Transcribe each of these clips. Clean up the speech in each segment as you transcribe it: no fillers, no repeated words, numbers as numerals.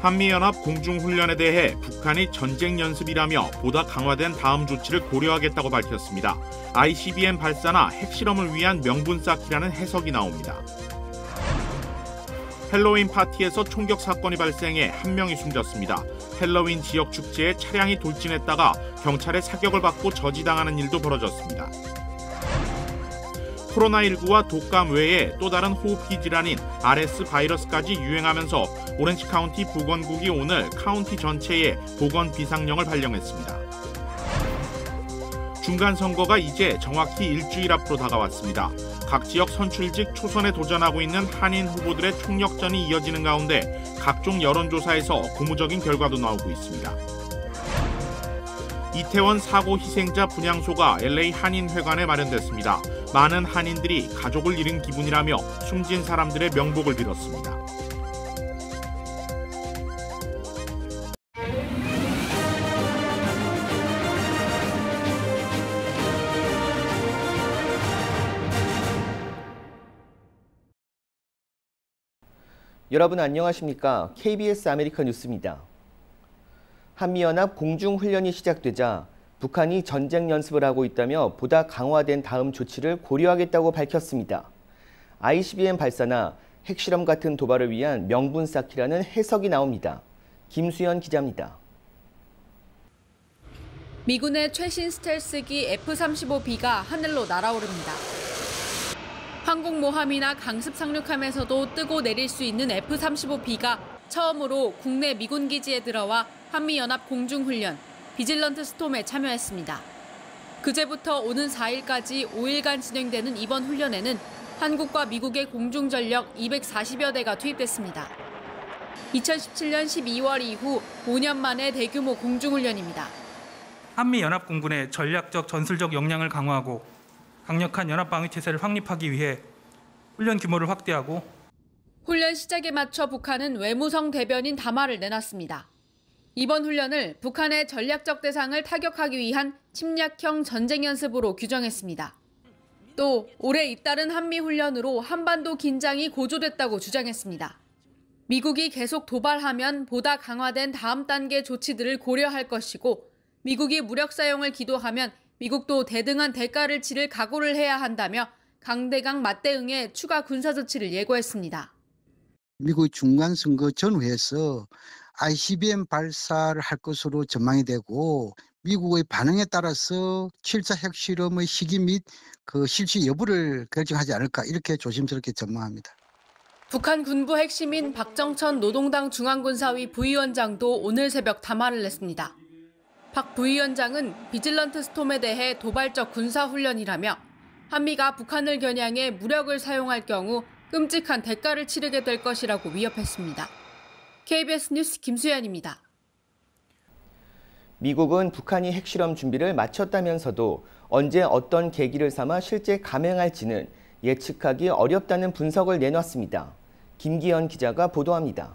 한미연합 공중훈련에 대해 북한이 전쟁 연습이라며 보다 강화된 다음 조치를 고려하겠다고 밝혔습니다. ICBM 발사나 핵실험을 위한 명분 쌓기라는 해석이 나옵니다. 헬로윈 파티에서 총격 사건이 발생해 한 명이 숨졌습니다. 헬로윈 지역 축제에 차량이 돌진했다가 경찰의 사격을 받고 저지당하는 일도 벌어졌습니다. 코로나19와 독감 외에 또 다른 호흡기 질환인 RS 바이러스까지 유행하면서 오렌지 카운티 보건국이 오늘 카운티 전체에 보건 비상령을 발령했습니다. 중간선거가 이제 정확히 일주일 앞으로 다가왔습니다. 각 지역 선출직 초선에 도전하고 있는 한인 후보들의 총력전이 이어지는 가운데 각종 여론조사에서 고무적인 결과도 나오고 있습니다. 이태원 사고 희생자 분향소가 LA 한인회관에 마련됐습니다. 많은 한인들이 가족을 잃은 기분이라며 숨진 사람들의 명복을 빌었습니다. 여러분 안녕하십니까? KBS 아메리카 뉴스입니다. 한미연합 공중훈련이 시작되자 북한이 전쟁 연습을 하고 있다며 보다 강화된 다음 조치를 고려하겠다고 밝혔습니다. ICBM 발사나 핵실험 같은 도발을 위한 명분 쌓기라는 해석이 나옵니다. 김수연 기자입니다. 미군의 최신 스텔스기 F-35B가 하늘로 날아오릅니다. 항공모함이나 강습 상륙함에서도 뜨고 내릴 수 있는 F-35B가 처음으로 국내 미군 기지에 들어와 한미연합 공중훈련, 비질런트 스톰에 참여했습니다. 그제부터 오는 4일까지 5일간 진행되는 이번 훈련에는 한국과 미국의 공중전력 240여 대가 투입됐습니다. 2017년 12월 이후 5년 만에 대규모 공중훈련입니다. 한미연합공군의 전략적 전술적 역량을 강화하고 강력한 연합방위체제를 확립하기 위해 훈련 규모를 확대하고 훈련 시작에 맞춰 북한은 외무성 대변인 담화를 내놨습니다. 이번 훈련을 북한의 전략적 대상을 타격하기 위한 침략형 전쟁 연습으로 규정했습니다. 또 올해 잇따른 한미훈련으로 한반도 긴장이 고조됐다고 주장했습니다. 미국이 계속 도발하면 보다 강화된 다음 단계 조치들을 고려할 것이고 미국이 무력 사용을 기도하면 미국도 대등한 대가를 치를 각오를 해야 한다며 강대강 맞대응에 추가 군사조치를 예고했습니다. 미국의 중간선거 전후에서 ICBM 발사를 할 것으로 전망이 되고 미국의 반응에 따라서 7차 핵실험의 시기 및 그 실시 여부를 결정하지 않을까 이렇게 조심스럽게 전망합니다. 북한 군부 핵심인 박정천 노동당 중앙군사위 부위원장도 오늘 새벽 담화를 냈습니다. 박 부위원장은 비질런트 스톰에 대해 도발적 군사훈련이라며 한미가 북한을 겨냥해 무력을 사용할 경우 끔찍한 대가를 치르게 될 것이라고 위협했습니다. KBS 뉴스 김수연입니다. 미국은 북한이 핵실험 준비를 마쳤다면서도 언제 어떤 계기를 삼아 실제 감행할지는 예측하기 어렵다는 분석을 내놨습니다. 김기현 기자가 보도합니다.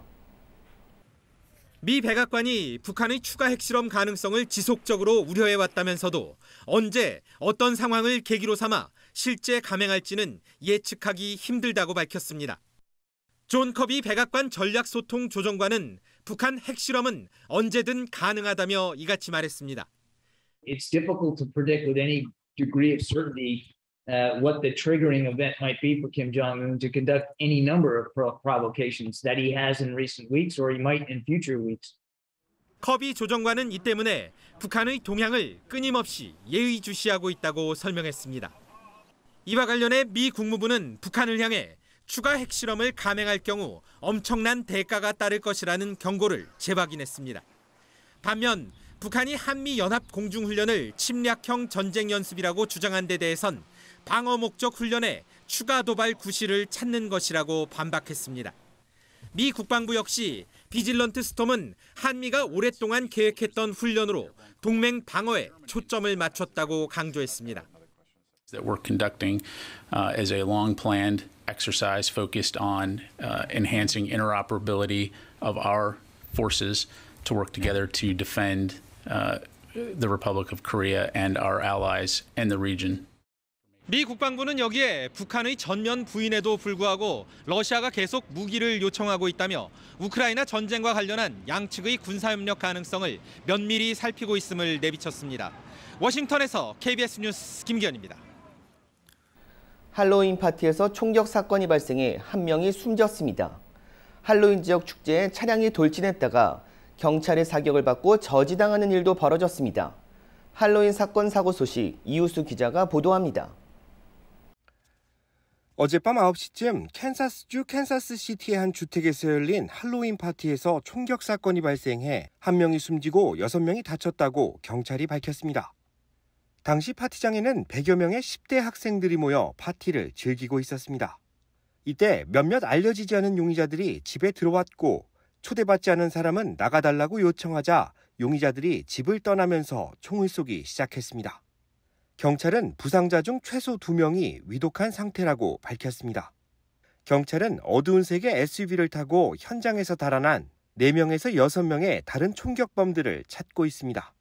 미 백악관이 북한의 추가 핵실험 가능성을 지속적으로 우려해왔다면서도 언제 어떤 상황을 계기로 삼아 실제 감행할지는 예측하기 힘들다고 밝혔습니다. 존 커비 백악관 전략소통 조정관은 북한 핵실험은 언제든 가능하다며 이같이 말했습니다. It's difficult to predict with any degree of certainty what the triggering event might be for Kim Jong-un to conduct any number of provocations that he has in recent weeks or he might in future weeks. 커비 조정관은 이 때문에 북한의 동향을 끊임없이 예의주시하고 있다고 설명했습니다. 이와 관련해 미 국무부는 북한을 향해 추가 핵실험을 감행할 경우 엄청난 대가가 따를 것이라는 경고를 재확인했습니다. 반면 북한이 한미연합 공중훈련을 침략형 전쟁 연습이라고 주장한 데 대해선 방어 목적 훈련에 추가 도발 구실을 찾는 것이라고 반박했습니다. 미 국방부 역시 비질런트 스톰은 한미가 오랫동안 계획했던 훈련으로 동맹 방어에 초점을 맞췄다고 강조했습니다. That we're conducting is a long-planned exercise focused on enhancing interoperability of our forces to work together to defend the Republic of Korea and our allies in the region. 미 국방부는 여기에 북한의 전면 부인에도 불구하고 러시아가 계속 무기를 요청하고 있다며 우크라이나 전쟁과 관련한 양측의 군사협력 가능성을 면밀히 살피고 있음을 내비쳤습니다. 워싱턴에서 KBS 뉴스 김기현입니다. 할로윈 파티에서 총격 사건이 발생해 한 명이 숨졌습니다. 할로윈 지역 축제에 차량이 돌진했다가 경찰의 사격을 받고 저지당하는 일도 벌어졌습니다. 할로윈 사건 사고 소식 이우수 기자가 보도합니다. 어젯밤 9시쯤 캔사스주 캔사스시티의 한 주택에서 열린 할로윈 파티에서 총격 사건이 발생해 한 명이 숨지고 6명이 다쳤다고 경찰이 밝혔습니다. 당시 파티장에는 100여 명의 10대 학생들이 모여 파티를 즐기고 있었습니다. 이때 몇몇 알려지지 않은 용의자들이 집에 들어왔고 초대받지 않은 사람은 나가달라고 요청하자 용의자들이 집을 떠나면서 총을 쏘기 시작했습니다. 경찰은 부상자 중 최소 2명이 위독한 상태라고 밝혔습니다. 경찰은 어두운 색의 SUV를 타고 현장에서 달아난 4명에서 6명의 다른 총격범들을 찾고 있습니다.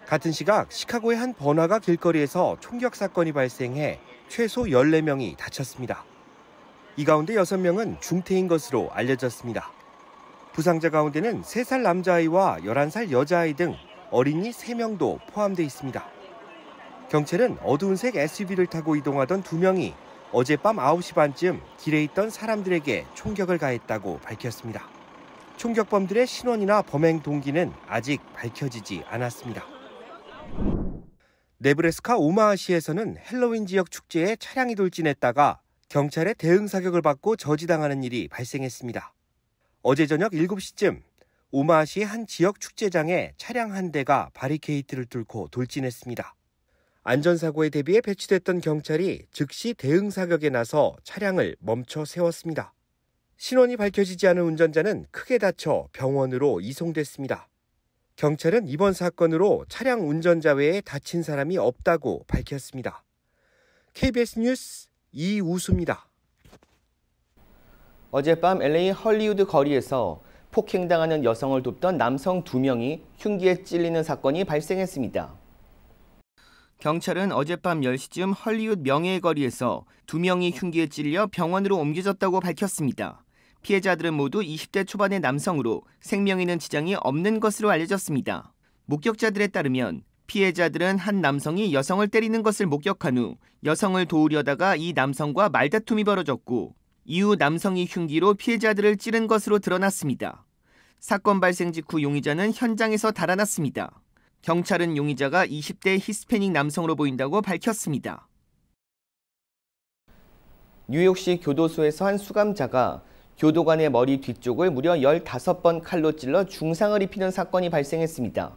같은 시각 시카고의 한 번화가 길거리에서 총격 사건이 발생해 최소 14명이 다쳤습니다. 이 가운데 6명은 중태인 것으로 알려졌습니다. 부상자 가운데는 3살 남자아이와 11살 여자아이 등 어린이 3명도 포함되어 있습니다. 경찰은 어두운 색 SUV를 타고 이동하던 2명이 어젯밤 9시 반쯤 길에 있던 사람들에게 총격을 가했다고 밝혔습니다. 총격범들의 신원이나 범행 동기는 아직 밝혀지지 않았습니다. 네브래스카 오마하시에서는 헬로윈 지역 축제에 차량이 돌진했다가 경찰의 대응 사격을 받고 저지당하는 일이 발생했습니다. 어제 저녁 7시쯤 오마하시의 한 지역 축제장에 차량 한 대가 바리케이트를 뚫고 돌진했습니다. 안전사고에 대비해 배치됐던 경찰이 즉시 대응 사격에 나서 차량을 멈춰 세웠습니다. 신원이 밝혀지지 않은 운전자는 크게 다쳐 병원으로 이송됐습니다. 경찰은 이번 사건으로 차량 운전자 외에 다친 사람이 없다고 밝혔습니다. KBS 뉴스 이우수입니다. 어젯밤 LA 헐리우드 거리에서 폭행당하는 여성을 돕던 남성 2명이 흉기에 찔리는 사건이 발생했습니다. 경찰은 어젯밤 10시쯤 헐리우드 명예의 거리에서 2명이 흉기에 찔려 병원으로 옮겨졌다고 밝혔습니다. 피해자들은 모두 20대 초반의 남성으로 생명에는 지장이 없는 것으로 알려졌습니다. 목격자들에 따르면 피해자들은 한 남성이 여성을 때리는 것을 목격한 후 여성을 도우려다가 이 남성과 말다툼이 벌어졌고 이후 남성이 흉기로 피해자들을 찌른 것으로 드러났습니다. 사건 발생 직후 용의자는 현장에서 달아났습니다. 경찰은 용의자가 20대 히스패닉 남성으로 보인다고 밝혔습니다. 뉴욕시 교도소에서 한 수감자가 교도관의 머리 뒤쪽을 무려 15번 칼로 찔러 중상을 입히는 사건이 발생했습니다.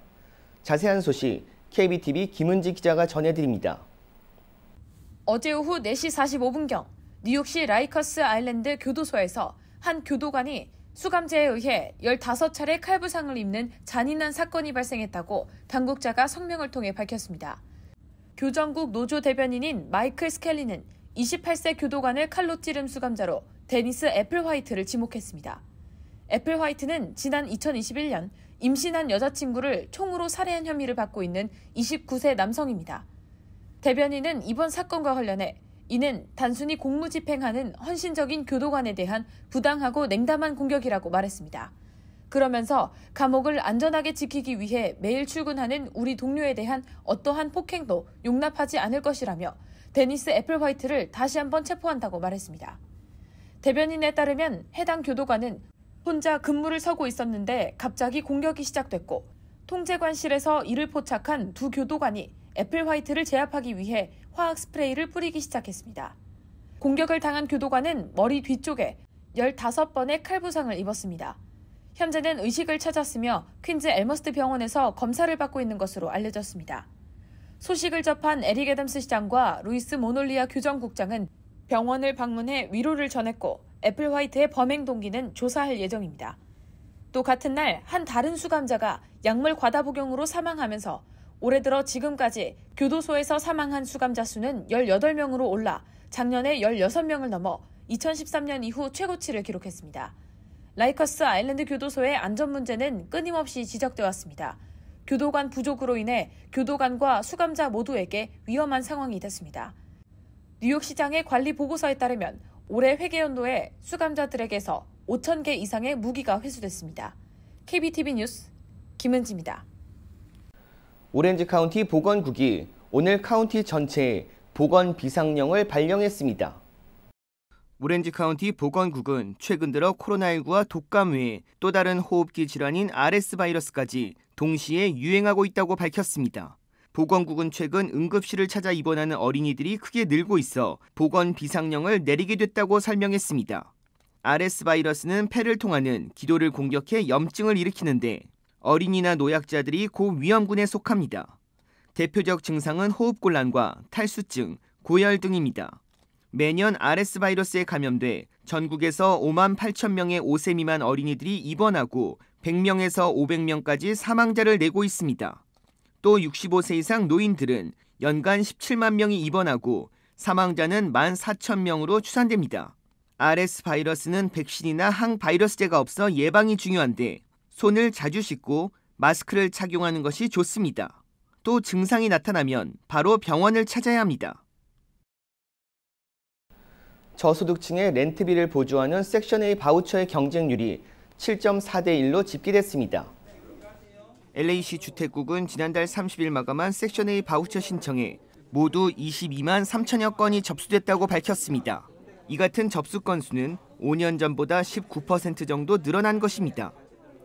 자세한 소식 KBTV 김은지 기자가 전해드립니다. 어제 오후 4시 45분경 뉴욕시 라이커스 아일랜드 교도소에서 한 교도관이 수감자에 의해 15차례 칼부상을 입는 잔인한 사건이 발생했다고 당국자가 성명을 통해 밝혔습니다. 교정국 노조 대변인인 마이클 스켈리는 28세 교도관을 칼로 찌른 수감자로 데니스 애플 화이트를 지목했습니다. 애플 화이트는 지난 2021년 임신한 여자친구를 총으로 살해한 혐의를 받고 있는 29세 남성입니다. 대변인은 이번 사건과 관련해 이는 단순히 공무집행하는 헌신적인 교도관에 대한 부당하고 냉담한 공격이라고 말했습니다. 그러면서 감옥을 안전하게 지키기 위해 매일 출근하는 우리 동료에 대한 어떠한 폭행도 용납하지 않을 것이라며 데니스 애플 화이트를 다시 한번 체포한다고 말했습니다. 대변인에 따르면 해당 교도관은 혼자 근무를 서고 있었는데 갑자기 공격이 시작됐고 통제관실에서 이를 포착한 두 교도관이 애플 화이트를 제압하기 위해 화학 스프레이를 뿌리기 시작했습니다. 공격을 당한 교도관은 머리 뒤쪽에 15번의 칼부상을 입었습니다. 현재는 의식을 찾았으며 퀸즈 엘머스트 병원에서 검사를 받고 있는 것으로 알려졌습니다. 소식을 접한 에릭 애덤스 시장과 루이스 모놀리아 교정국장은 병원을 방문해 위로를 전했고 애플 화이트의 범행 동기는 조사할 예정입니다. 또 같은 날 한 다른 수감자가 약물 과다 복용으로 사망하면서 올해 들어 지금까지 교도소에서 사망한 수감자 수는 18명으로 올라 작년에 16명을 넘어 2013년 이후 최고치를 기록했습니다. 라이커스 아일랜드 교도소의 안전 문제는 끊임없이 지적돼 왔습니다. 교도관 부족으로 인해 교도관과 수감자 모두에게 위험한 상황이 됐습니다. 뉴욕시장의 관리 보고서에 따르면 올해 회계연도에 수감자들에게서 5,000개 이상의 무기가 회수됐습니다. KBTV 뉴스 김은지입니다. 오렌지 카운티 보건국이 오늘 카운티 전체에 보건 비상령을 발령했습니다. 오렌지 카운티 보건국은 최근 들어 코로나19와 독감 외에 또 다른 호흡기 질환인 RS 바이러스까지 동시에 유행하고 있다고 밝혔습니다. 보건국은 최근 응급실을 찾아 입원하는 어린이들이 크게 늘고 있어 보건 비상령을 내리게 됐다고 설명했습니다. RS 바이러스는 폐를 통하는 기도를 공격해 염증을 일으키는데 어린이나 노약자들이 고위험군에 속합니다. 대표적 증상은 호흡곤란과 탈수증, 고열 등입니다. 매년 RS 바이러스에 감염돼 전국에서 5만 8천 명의 5세 미만 어린이들이 입원하고 100명에서 500명까지 사망자를 내고 있습니다. 또 65세 이상 노인들은 연간 17만 명이 입원하고 사망자는 14,000명으로 추산됩니다. RS 바이러스는 백신이나 항바이러스제가 없어 예방이 중요한데 손을 자주 씻고 마스크를 착용하는 것이 좋습니다. 또 증상이 나타나면 바로 병원을 찾아야 합니다. 저소득층의 렌트비를 보조하는 섹션 A 바우처의 경쟁률이 7.4대 1로 집계됐습니다. LA시 주택국은 지난달 30일 마감한 섹션 A 바우처 신청에 모두 22만 3천여 건이 접수됐다고 밝혔습니다. 이 같은 접수 건수는 5년 전보다 19% 정도 늘어난 것입니다.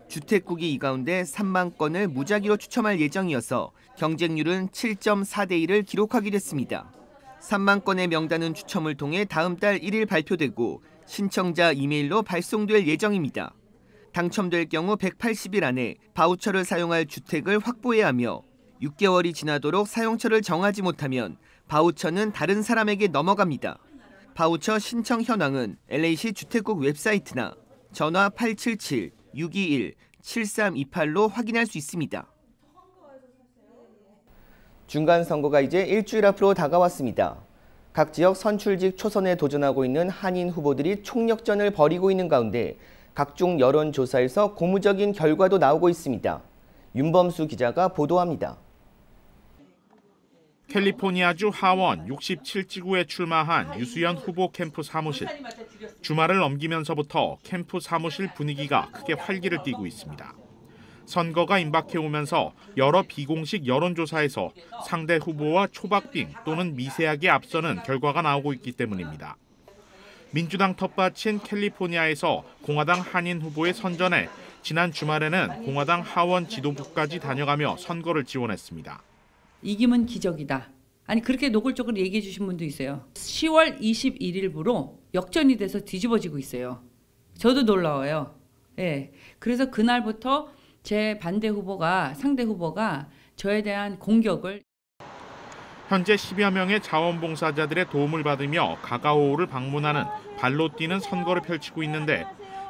주택국이 이 가운데 3만 건을 무작위로 추첨할 예정이어서 경쟁률은 7.4대 1을 기록하게 됐습니다. 3만 건의 명단은 추첨을 통해 다음 달 1일 발표되고 신청자 이메일로 발송될 예정입니다. 당첨될 경우 180일 안에 바우처를 사용할 주택을 확보해야 하며 6개월이 지나도록 사용처를 정하지 못하면 바우처는 다른 사람에게 넘어갑니다. 바우처 신청 현황은 LA시 주택국 웹사이트나 전화 877-621-7328로 확인할 수 있습니다. 중간선거가 이제 일주일 앞으로 다가왔습니다. 각 지역 선출직 초선에 도전하고 있는 한인 후보들이 총력전을 벌이고 있는 가운데 각종 여론조사에서 고무적인 결과도 나오고 있습니다. 윤범수 기자가 보도합니다. 캘리포니아주 하원 67지구에 출마한 유수연 후보 캠프 사무실. 주말을 넘기면서부터 캠프 사무실 분위기가 크게 활기를 띠고 있습니다. 선거가 임박해오면서 여러 비공식 여론조사에서 상대 후보와 초박빙 또는 미세하게 앞서는 결과가 나오고 있기 때문입니다. 민주당 텃밭인 캘리포니아에서 공화당 한인 후보의 선전에 지난 주말에는 공화당 하원 지도부까지 다녀가며 선거를 지원했습니다. 이기면 기적이다. 아니 그렇게 노골적으로 얘기해 주신 분도 있어요. 10월 21일부로 역전이 돼서 뒤집어지고 있어요. 저도 놀라워요. 예. 그래서 그날부터 제 상대 후보가 저에 대한 공격을 현재 10여 명의 자원봉사자들의 도움을 받으며 가가오를 방문하는 발로 뛰는 선거를 펼치고 있는데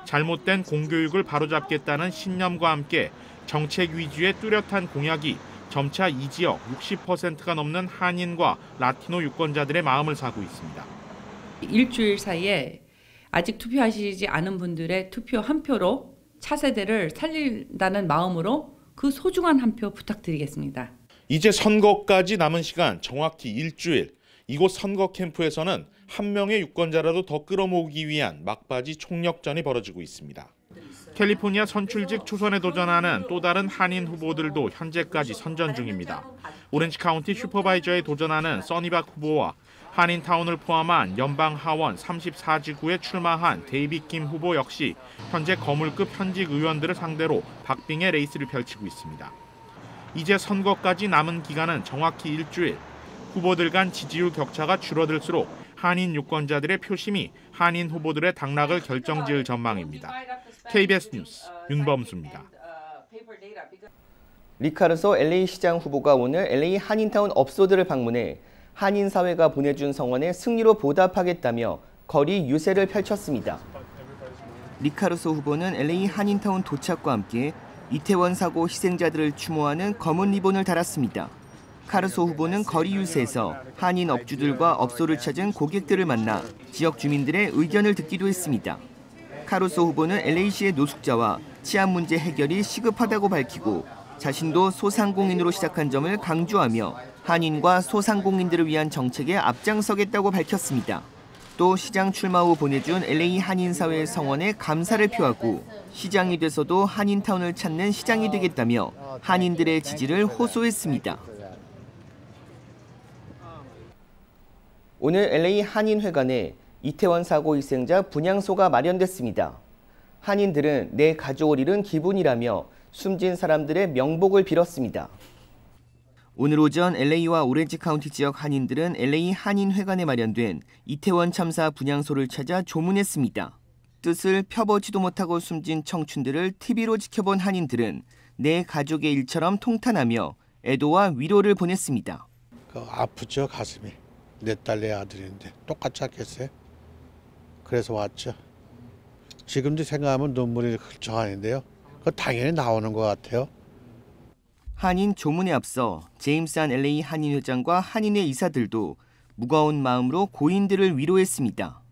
잘못된 공교육을 바로잡겠다는 신념과 함께 정책 위주의 뚜렷한 공약이 점차 이 지역 60%가 넘는 한인과 라티노 유권자들의 마음을 사고 있습니다. 일주일 사이에 아직 투표하시지 않은 분들의 투표 한 표로 차세대를 살린다는 마음으로 그 소중한 한 표 부탁드리겠습니다. 이제 선거까지 남은 시간 정확히 일주일. 이곳 선거 캠프에서는 한 명의 유권자라도 더 끌어모으기 위한 막바지 총력전이 벌어지고 있습니다. 캘리포니아 선출직 초선에 도전하는 또 다른 한인 후보들도 현재까지 선전 중입니다. 오렌지 카운티 슈퍼바이저에 도전하는 써니박 후보와 한인타운을 포함한 연방 하원 34지구에 출마한 데이빗 김 후보 역시 현재 거물급 현직 의원들을 상대로 박빙의 레이스를 펼치고 있습니다. 이제 선거까지 남은 기간은 정확히 일주일. 후보들 간 지지율 격차가 줄어들수록 한인 유권자들의 표심이 한인 후보들의 당락을 결정지을 전망입니다. KBS 뉴스 윤범수입니다. 리카르소 LA 시장 후보가 오늘 LA 한인타운 업소들을 방문해 한인 사회가 보내준 성원에 승리로 보답하겠다며 거리 유세를 펼쳤습니다. 리카르소 후보는 LA 한인타운 도착과 함께 이태원 사고 희생자들을 추모하는 검은 리본을 달았습니다. 카르소 후보는 거리 유세에서 한인 업주들과 업소를 찾은 고객들을 만나 지역 주민들의 의견을 듣기도 했습니다. 카르소 후보는 LA시의 노숙자와 치안 문제 해결이 시급하다고 밝히고 자신도 소상공인으로 시작한 점을 강조하며 한인과 소상공인들을 위한 정책에 앞장서겠다고 밝혔습니다. 또 시장 출마 후 보내준 LA 한인사회 성원에 감사를 표하고 시장이 돼서도 한인타운을 찾는 시장이 되겠다며 한인들의 지지를 호소했습니다. 오늘 LA 한인회관에 이태원 사고 희생자 분향소가 마련됐습니다. 한인들은 내 가족을 잃은 기분이라며 숨진 사람들의 명복을 빌었습니다. 오늘 오전 LA와 오렌지 카운티 지역 한인들은 LA 한인회관에 마련된 이태원 참사 분향소를 찾아 조문했습니다. 뜻을 펴보지도 못하고 숨진 청춘들을 TV로 지켜본 한인들은 내 가족의 일처럼 통탄하며 애도와 위로를 보냈습니다. 아프죠, 가슴이. 내 딸, 내 아들인데 똑같이 했겠어요? 그래서 왔죠. 지금도 생각하면 눈물이 흘쩍하는데요. 그거 당연히 나오는 것 같아요. 한인 조문에 앞서 제임스 한 LA 한인 회장과 한인의 이사들도 무거운 마음으로 고인들을 위로했습니다.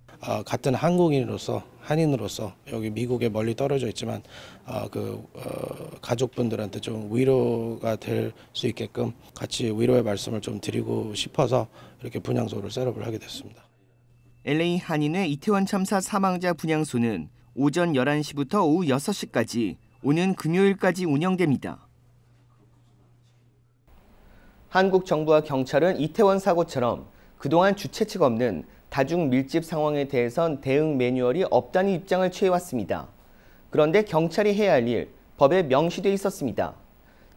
같은 한국인으로서 한인으로서 여기 미국에 멀리 떨어져 있지만 가족분들한테 좀 위로가 될 수 있게끔 같이 위로의 말씀을 좀 드리고 싶어서 이렇게 분향소를 셋업을 하게 됐습니다. LA 한인의 이태원 참사 사망자 분향소는 오전 11시부터 오후 6시까지 오는 금요일까지 운영됩니다. 한국 정부와 경찰은 이태원 사고처럼 그동안 주최측 없는 다중 밀집 상황에 대해선 대응 매뉴얼이 없다는 입장을 취해왔습니다. 그런데 경찰이 해야 할 일, 법에 명시돼 있었습니다.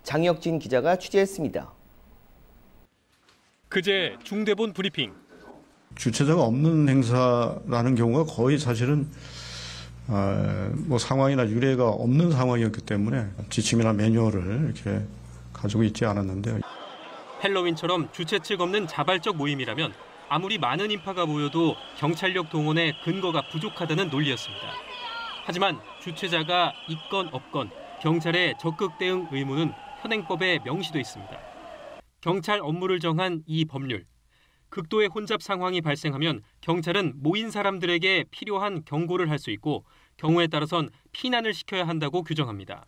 장혁진 기자가 취재했습니다. 그제 중대본 브리핑. 주최자가 없는 행사라는 경우가 거의 사실은 상황이나 유례가 없는 상황이었기 때문에 지침이나 매뉴얼을 이렇게 가지고 있지 않았는데요. 헬로윈처럼 주최 측 없는 자발적 모임이라면 아무리 많은 인파가 모여도 경찰력 동원에 근거가 부족하다는 논리였습니다. 하지만 주최자가 있건 없건 경찰의 적극 대응 의무는 현행법에 명시돼 있습니다. 경찰 업무를 정한 이 법률. 극도의 혼잡 상황이 발생하면 경찰은 모인 사람들에게 필요한 경고를 할 수 있고 경우에 따라선 피난을 시켜야 한다고 규정합니다.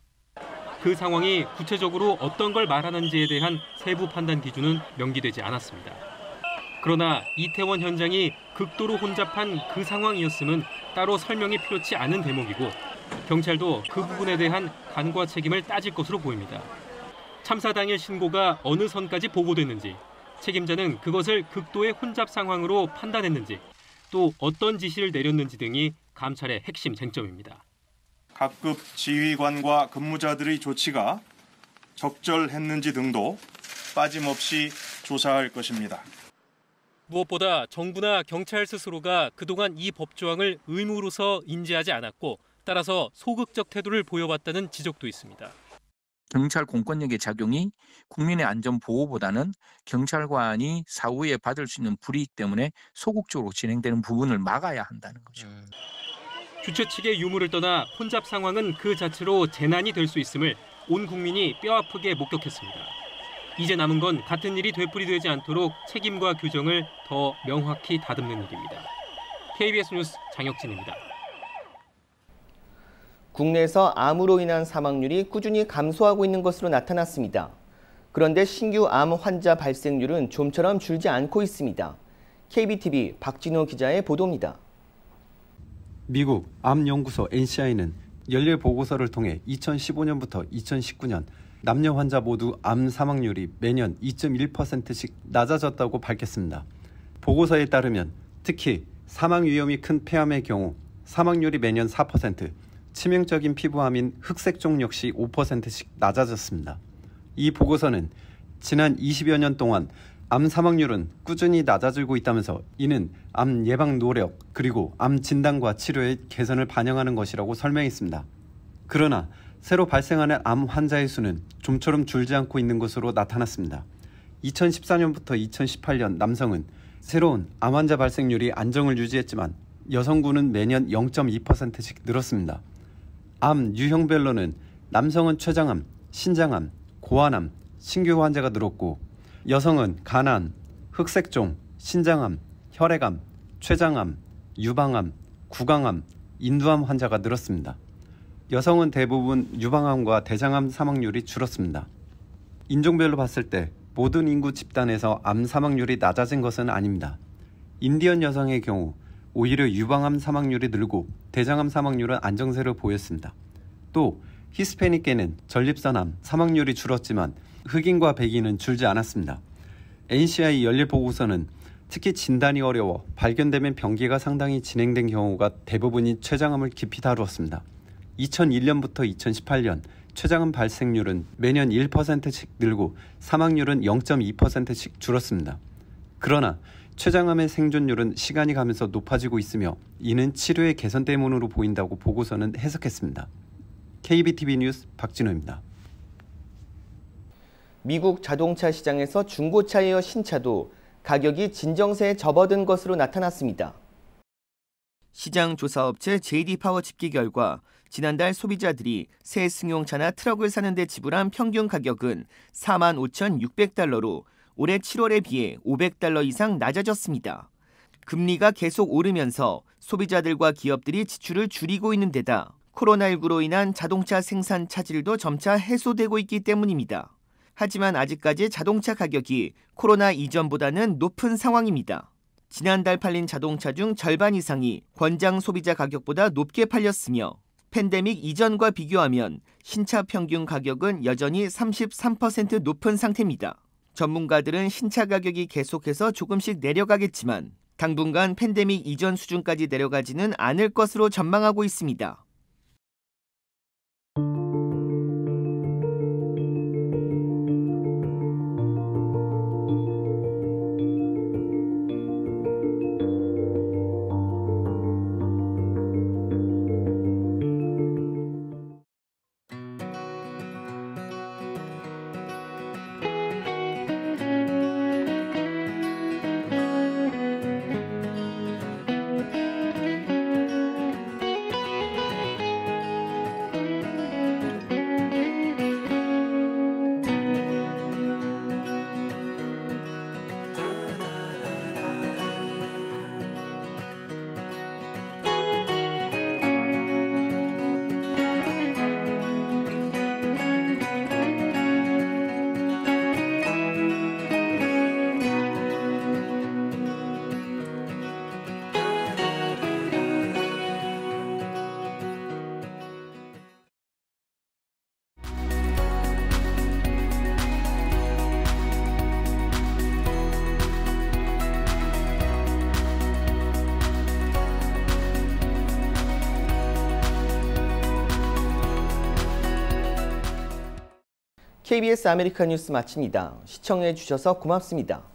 그 상황이 구체적으로 어떤 걸 말하는지에 대한 세부 판단 기준은 명기되지 않았습니다. 그러나 이태원 현장이 극도로 혼잡한 그 상황이었음은 따로 설명이 필요치 않은 대목이고 경찰도 그 부분에 대한 간과 책임을 따질 것으로 보입니다. 참사 당일 신고가 어느 선까지 보고됐는지, 책임자는 그것을 극도의 혼잡 상황으로 판단했는지, 또 어떤 지시를 내렸는지 등이 감찰의 핵심 쟁점입니다. 각급 지휘관과 근무자들의 조치가 적절했는지 등도 빠짐없이 조사할 것입니다. 무엇보다 정부나 경찰 스스로가 그동안 이 법조항을 의무로서 인지하지 않았고 따라서 소극적 태도를 보여왔다는 지적도 있습니다. 경찰 공권력의 작용이 국민의 안전 보호보다는 경찰관이 사후에 받을 수 있는 불이익 때문에 소극적으로 진행되는 부분을 막아야 한다는 거죠. 주최 측의 유무를 떠나 혼잡 상황은 그 자체로 재난이 될 수 있음을 온 국민이 뼈아프게 목격했습니다. 이제 남은 건 같은 일이 되풀이되지 않도록 책임과 규정을 더 명확히 다듬는 일입니다. KBS 뉴스 장혁진입니다. 국내에서 암으로 인한 사망률이 꾸준히 감소하고 있는 것으로 나타났습니다. 그런데 신규 암 환자 발생률은 좀처럼 줄지 않고 있습니다. KBTV 박진호 기자의 보도입니다. 미국 암연구소 NCI는 연례 보고서를 통해 2015년부터 2019년 남녀 환자 모두 암 사망률이 매년 2.1%씩 낮아졌다고 밝혔습니다. 보고서에 따르면 특히 사망 위험이 큰 폐암의 경우 사망률이 매년 4%, 치명적인 피부암인 흑색종 역시 5%씩 낮아졌습니다. 이 보고서는 지난 20여 년 동안 암 사망률은 꾸준히 낮아지고 있다면서 이는 암 예방 노력 그리고 암 진단과 치료의 개선을 반영하는 것이라고 설명했습니다. 그러나 새로 발생하는 암 환자의 수는 좀처럼 줄지 않고 있는 것으로 나타났습니다. 2014년부터 2018년 남성은 새로운 암 환자 발생률이 안정을 유지했지만 여성군은 매년 0.2%씩 늘었습니다. 암 유형별로는 남성은 췌장암, 신장암, 고환암, 신규 환자가 늘었고 여성은 간암, 흑색종, 신장암, 혈액암, 췌장암, 유방암, 구강암, 인두암 환자가 늘었습니다. 여성은 대부분 유방암과 대장암 사망률이 줄었습니다. 인종별로 봤을 때 모든 인구 집단에서 암 사망률이 낮아진 것은 아닙니다. 인디언 여성의 경우 오히려 유방암 사망률이 늘고 대장암 사망률은 안정세를 보였습니다. 또 히스패닉계는 전립선암 사망률이 줄었지만 흑인과 백인은 줄지 않았습니다. NCI 연례 보고서는 특히 진단이 어려워 발견되면 병기가 상당히 진행된 경우가 대부분이 췌장암을 깊이 다루었습니다. 2001년부터 2018년 췌장암 발생률은 매년 1%씩 늘고 사망률은 0.2%씩 줄었습니다. 그러나 췌장암의 생존율은 시간이 가면서 높아지고 있으며 이는 치료의 개선 때문으로 보인다고 보고서는 해석했습니다. KBTV 뉴스 박진호입니다. 미국 자동차 시장에서 중고차에 이어 신차도 가격이 진정세에 접어든 것으로 나타났습니다. 시장 조사업체 JD파워 집계 결과 지난달 소비자들이 새 승용차나 트럭을 사는 데 지불한 평균 가격은 45,600달러로 올해 7월에 비해 $500 이상 낮아졌습니다. 금리가 계속 오르면서 소비자들과 기업들이 지출을 줄이고 있는 데다 코로나19로 인한 자동차 생산 차질도 점차 해소되고 있기 때문입니다. 하지만 아직까지 자동차 가격이 코로나 이전보다는 높은 상황입니다. 지난달 팔린 자동차 중 절반 이상이 권장 소비자 가격보다 높게 팔렸으며 팬데믹 이전과 비교하면 신차 평균 가격은 여전히 33% 높은 상태입니다. 전문가들은 신차 가격이 계속해서 조금씩 내려가겠지만 당분간 팬데믹 이전 수준까지 내려가지는 않을 것으로 전망하고 있습니다. KBS 아메리카 뉴스 마칩니다. 시청해 주셔서 고맙습니다.